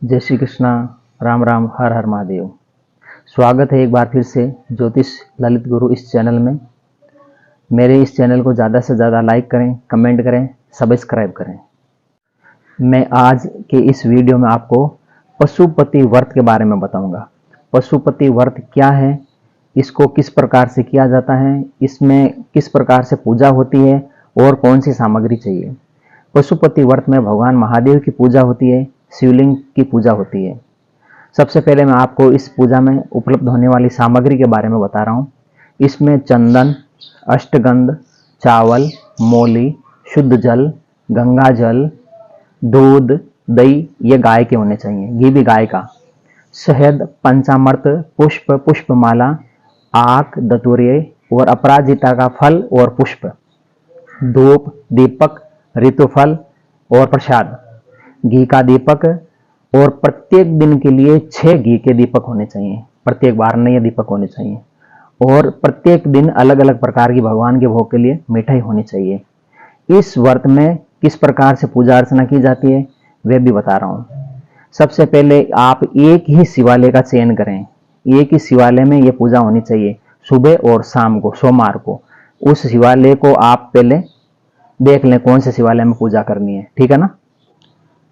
जय श्री कृष्णा। राम राम, हर हर महादेव। स्वागत है एक बार फिर से ज्योतिष ललित गुरु इस चैनल में। मेरे इस चैनल को ज़्यादा से ज़्यादा लाइक करें, कमेंट करें, सब्सक्राइब करें। मैं आज के इस वीडियो में आपको पशुपति व्रत के बारे में बताऊंगा। पशुपति व्रत क्या है, इसको किस प्रकार से किया जाता है, इसमें किस प्रकार से पूजा होती है और कौन सी सामग्री चाहिए। पशुपति व्रत में भगवान महादेव की पूजा होती है, शिवलिंग की पूजा होती है। सबसे पहले मैं आपको इस पूजा में उपलब्ध होने वाली सामग्री के बारे में बता रहा हूँ। इसमें चंदन, अष्टगंध, चावल, मौली, शुद्ध जल, गंगा जल, दूध, दही, ये गाय के होने चाहिए, घी भी गाय का, शहद, पंचामृत, पुष्प, पुष्पमाला, आक, दतुरे और अपराजिता का फल और पुष्प, धूप, दीपक, ऋतुफल और प्रसाद, घी का दीपक। और प्रत्येक दिन के लिए 6 घी के दीपक होने चाहिए, प्रत्येक बार नए दीपक होने चाहिए। और प्रत्येक दिन अलग अलग प्रकार की भगवान के भोग के लिए मिठाई होनी चाहिए। इस व्रत में किस प्रकार से पूजा अर्चना की जाती है वह भी बता रहा हूँ। सबसे पहले आप एक ही शिवालय का चयन करें। एक ही शिवालय में यह पूजा होनी चाहिए, सुबह और शाम को, सोमवार को। उस शिवालय को आप पहले देख लें कौन से शिवालय में पूजा करनी है, ठीक है ना।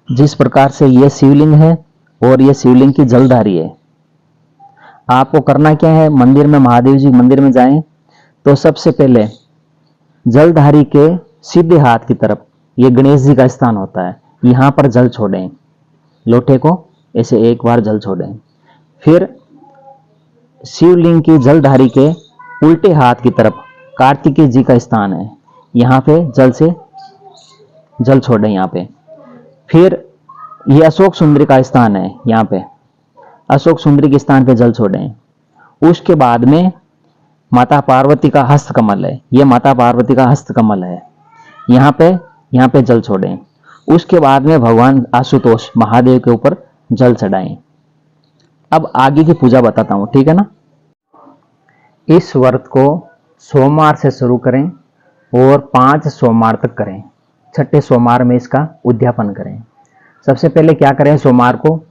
जिस प्रकार से यह शिवलिंग है और यह शिवलिंग की जलधारी है, आपको करना क्या है, मंदिर में, महादेव जी मंदिर में जाएं तो सबसे पहले जलधारी के सीधे हाथ की तरफ ये गणेश जी का स्थान होता है, यहां पर जल छोड़ें। लोटे को ऐसे एक बार जल छोड़ें। फिर शिवलिंग की जलधारी के उल्टे हाथ की तरफ कार्तिकेय जी का स्थान है, यहां पे जल छोड़ें यहां पे। फिर ये अशोक सुंदरी का स्थान है, यहाँ पे अशोक सुंदरी के स्थान पे जल छोड़ें। उसके बाद में माता पार्वती का हस्त कमल है, ये माता पार्वती का हस्त कमल है, यहाँ पे जल छोड़ें। उसके बाद में भगवान आशुतोष महादेव के ऊपर जल चढ़ाएं। अब आगे की पूजा बताता हूँ, ठीक है ना। इस व्रत को सोमवार से शुरू करें और 5 सोमवार तक करें। छठे सोमवार में इसका उद्यापन करें। सबसे पहले क्या करें, सोमवार को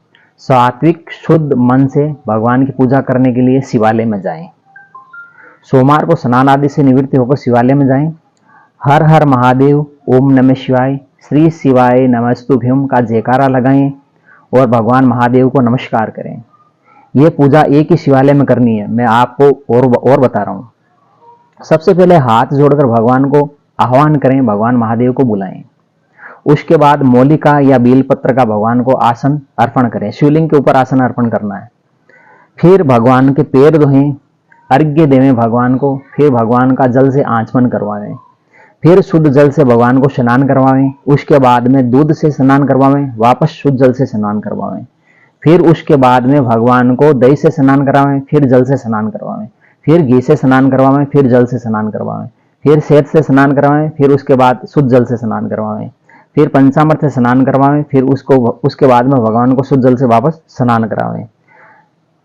सात्विक शुद्ध मन से भगवान की पूजा करने के लिए शिवालय में जाएं। सोमवार को स्नान आदि से निवृत्ति होकर शिवालय में जाएं। हर हर महादेव, ओम नमः शिवाय, श्री शिवाय नमस्तुभ्यम का जयकारा लगाएं और भगवान महादेव को नमस्कार करें। यह पूजा एक ही शिवालय में करनी है, मैं आपको और बता रहा हूं। सबसे पहले हाथ जोड़कर भगवान को आह्वान करें, भगवान महादेव को बुलाएं। उसके बाद मौली का या बेलपत्र का भगवान को आसन अर्पण करें, शिवलिंग के ऊपर आसन अर्पण करना है। फिर भगवान के पैर धोएं, अर्घ्य देवें भगवान को। फिर भगवान का जल से आचमन करवाएं। फिर शुद्ध जल से भगवान को स्नान करवाएं। उसके बाद में दूध से स्नान करवाएं, वापस शुद्ध जल से स्नान करवाएं। फिर उसके बाद में भगवान को दही से स्नान करवाएं, फिर जल से स्नान करवाएं। फिर घी से स्नान करवाएं, फिर जल से स्नान करवाएं। फिर शहद से स्नान करवाएं, फिर उसके बाद शुद्ध जल से स्नान करवाएं। फिर पंचामृत से स्नान करवाएं। फिर उसके बाद में भगवान को शुद्ध जल से वापस स्नान करावें।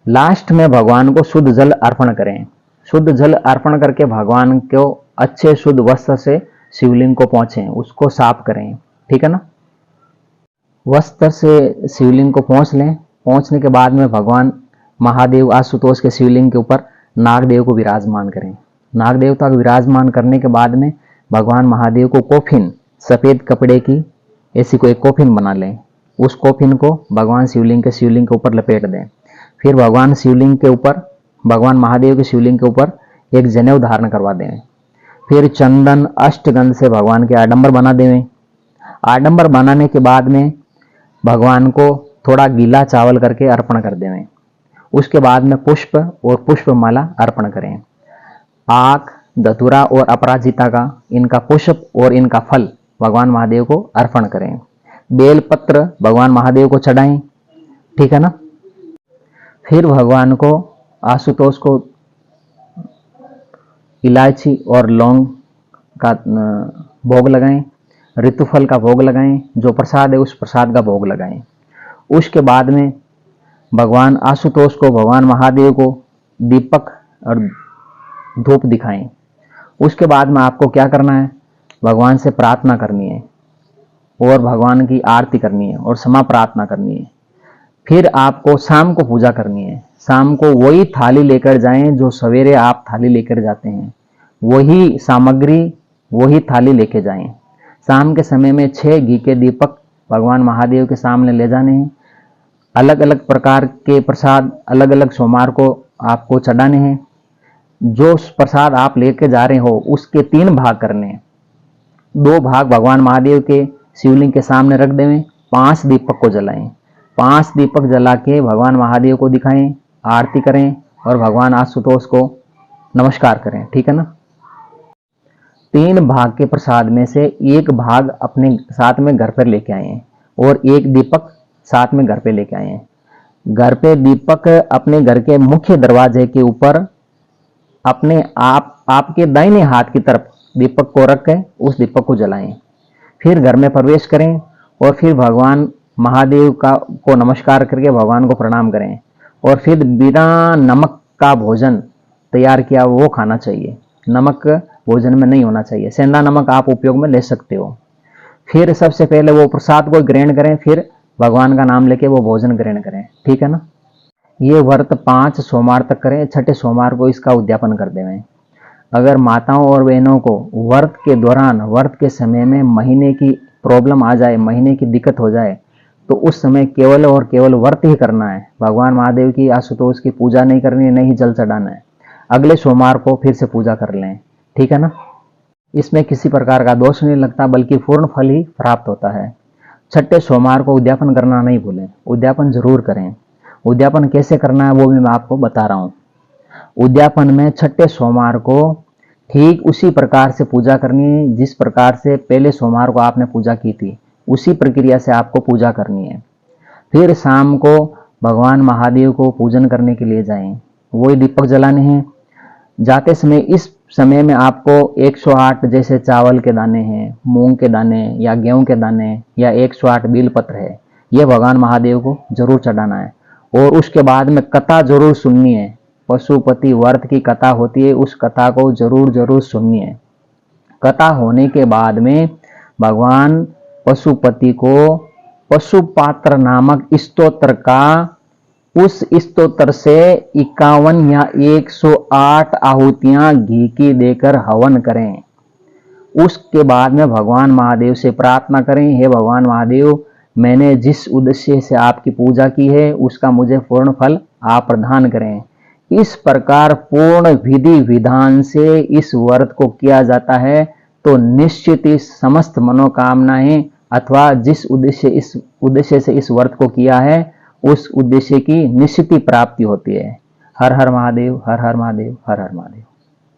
लास्ट में भगवान को शुद्ध जल अर्पण करें। शुद्ध जल अर्पण करके भगवान को अच्छे शुद्ध वस्त्र से शिवलिंग को पोंछें, उसको साफ करें, ठीक है ना। वस्त्र से शिवलिंग को पोंछ लें। पोंछने के बाद में भगवान महादेव आशुतोष के शिवलिंग के ऊपर नागदेव को विराजमान करें। नाग देवता को विराजमान करने के बाद में भगवान महादेव को कोफिन, सफेद कपड़े की ऐसी कोई कोफिन बना लें। उस कोफिन को भगवान शिवलिंग के ऊपर लपेट दें। फिर भगवान महादेव के शिवलिंग के ऊपर एक जनेऊ धारण करवा दें। फिर चंदन अष्टगंध से भगवान के आडंबर बना दें। आडंबर बनाने के बाद में भगवान को थोड़ा गीला चावल करके अर्पण कर दें। उसके बाद में पुष्प और पुष्पमाला अर्पण करें। आक, धतूरा और अपराजिता का, इनका पुष्प और इनका फल भगवान महादेव को अर्पण करें। बेलपत्र भगवान महादेव को चढ़ाएं, ठीक है ना। फिर भगवान को, आशुतोष को इलायची और लौंग का भोग लगाएं। ऋतुफल का भोग लगाएं। जो प्रसाद है उस प्रसाद का भोग लगाएं। उसके बाद में भगवान आशुतोष को, भगवान महादेव को दीपक और धूप दिखाएं। उसके बाद में आपको क्या करना है, भगवान से प्रार्थना करनी है और भगवान की आरती करनी है और क्षमा प्रार्थना करनी है। फिर आपको शाम को पूजा करनी है। शाम को वही थाली लेकर जाएं जो सवेरे आप थाली लेकर जाते हैं, वही सामग्री वही थाली लेके जाएं। शाम के समय में 6 घी के दीपक भगवान महादेव के सामने ले जाने हैं। अलग अलग प्रकार के प्रसाद अलग अलग सोमवार को आपको चढ़ाने हैं। जो प्रसाद आप लेके जा रहे हो उसके 3 भाग करने हैं। 2 भाग भगवान महादेव के शिवलिंग के सामने रख देवें, 5 दीपक को जलाएं। 5 दीपक जला के भगवान महादेव को दिखाएं, आरती करें और भगवान आशुतोष को नमस्कार करें, ठीक है ना। 3 भाग के प्रसाद में से 1 भाग अपने साथ में घर पर लेके आए और 1 दीपक साथ में घर पे लेके आए हैं। घर पे दीपक अपने घर के मुख्य दरवाजे के ऊपर अपने आपके दाहिने हाथ की तरफ दीपक को रख के उस दीपक को जलाएं। फिर घर में प्रवेश करें और फिर भगवान महादेव को नमस्कार करके भगवान को प्रणाम करें और फिर बिना नमक का भोजन तैयार किया वो खाना चाहिए। नमक भोजन में नहीं होना चाहिए। सेंधा नमक आप उपयोग में ले सकते हो। फिर सबसे पहले वो प्रसाद को ग्रहण करें, फिर भगवान का नाम लेके वो भोजन ग्रहण करें, ठीक है ना। ये व्रत 5 सोमवार तक करें। 6ठे सोमवार को इसका उद्यापन कर देवें। अगर माताओं और बहनों को व्रत के दौरान, व्रत के समय में महीने की प्रॉब्लम आ जाए, महीने की दिक्कत हो जाए, तो उस समय केवल और केवल व्रत ही करना है। भगवान महादेव की, आशुतोष की पूजा नहीं करनी है, नहीं जल चढ़ाना है। अगले सोमवार को फिर से पूजा कर लें, ठीक है ना। इसमें किसी प्रकार का दोष नहीं लगता, बल्कि पूर्ण फल ही प्राप्त होता है। 6ठे सोमवार को उद्यापन करना नहीं भूलें। उद्यापन जरूर करें। उद्यापन कैसे करना है वो भी मैं आपको बता रहा हूँ। उद्यापन में 6ठे सोमवार को ठीक उसी प्रकार से पूजा करनी है जिस प्रकार से पहले सोमवार को आपने पूजा की थी, उसी प्रक्रिया से आपको पूजा करनी है। फिर शाम को भगवान महादेव को पूजन करने के लिए जाएं। वही दीपक जलाने हैं। जाते समय इस समय में आपको 108 जैसे चावल के दाने हैं, मूंग के दाने या गेहूं के दाने या 108 बेल पत्र है, यह भगवान महादेव को जरूर चढ़ाना है। और उसके बाद में कथा जरूर सुननी है। पशुपति व्रत की कथा होती है, उस कथा को जरूर सुननी है। कथा होने के बाद में भगवान पशुपति को पशुपात्र नामक स्तोत्र का, उस स्तोत्र से 51 या 108 आहुतियां घी की देकर हवन करें। उसके बाद में भगवान महादेव से प्रार्थना करें, हे भगवान महादेव, मैंने जिस उद्देश्य से आपकी पूजा की है उसका मुझे पूर्ण फल आप प्रदान करें। इस प्रकार पूर्ण विधि विधान से इस व्रत को किया जाता है तो निश्चित ही समस्त मनोकामनाएं अथवा जिस उद्देश्य से इस व्रत को किया है उस उद्देश्य की निश्चित ही प्राप्ति होती है। हर हर महादेव, हर हर महादेव, हर हर महादेव।